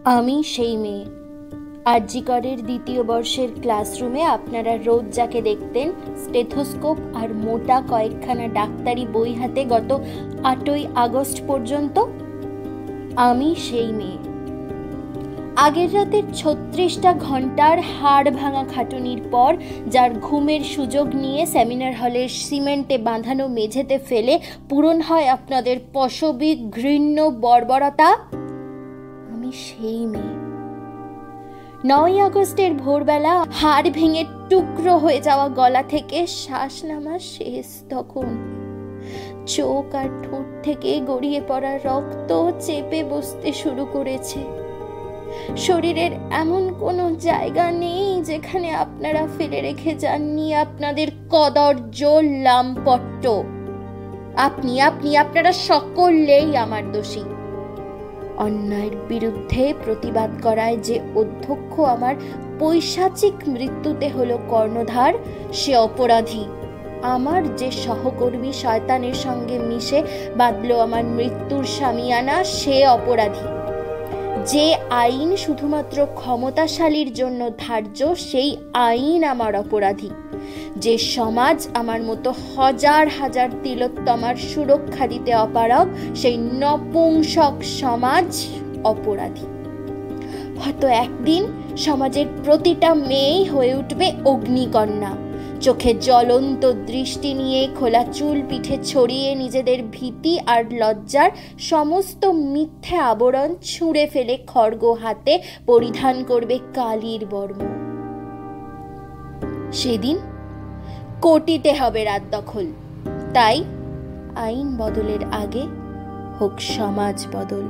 আমি সেই মেয়ে। আরজিকরের দ্বিতীয় বর্ষের ক্লাসরুমে আপনারা রোজ যাকে দেখতেন স্টেথোস্কোপ আর মোটা কয়েকখানা ডাক্তারি বই হাতে গত 8ই আগস্ট পর্যন্ত, আমি সেই মেয়ে। আগের রাতের 36টা ঘন্টার হাড় ভাঙা খাটুনির পর যার ঘুমের সুযোগ নিয়ে সেমিনার হলের সিমেন্টে বাঁধানো মেঝেতে ফেলে পূরণ হয় আপনাদের পশবী ঘৃণ্য বর্বরতা, আমি সেই মেয়ে। 9ই আগস্টের ভোরবেলা হাড় ভেঙে টুকরো হয়ে যাওয়া গলা থেকে শ্বাস নামা শেষ তখন। চোখ আর ঠোঁট থেকে গড়িয়ে পড়া রক্ত চেপে বসতে শুরু করেছে। শরীরের এমন কোনো জায়গা নেই যেখানে আপনারা ফেলে রেখে যাননি আপনাদের কদর্য লামপট্ট। আপনারা সকলেই আমার দোষী। অন্যায়ের বিরুদ্ধে প্রতিবাদ করায় যে অধ্যক্ষ আমার পৈশাচিক মৃত্যুতে হলো কর্ণধার, সে অপরাধী। আমার যে সহকর্মী শয়তানের সঙ্গে মিশে বাঁধল আমার মৃত্যুর শামিয়ানা, সে অপরাধী। যে আইন শুধুমাত্র ক্ষমতাশালীর জন্য ধার্য, সেই আইন আমার অপরাধী। যে সমাজ আমার মতো হাজার হাজার তিলোত্তমার সুরক্ষা দিতে অপারগ, সেই নপুংসক সমাজ অপরাধী। হয়তো একদিন সমাজের প্রতিটা মেয়েই হয়ে উঠবে অগ্নিকন্যা, চোখে জ্বলন্ত দৃষ্টি নিয়ে খোলা চুল পিঠে ছড়িয়ে নিজেদের ভীতি আর লজ্জার সমস্ত মিথ্যে আবরণ ছুঁড়ে ফেলে খড়গ হাতে পরিধান করবে কালির বর্ম। সেদিন কোটিতে হবে রাত দখল। তাই আইন বদলের আগে হোক সমাজ বদল।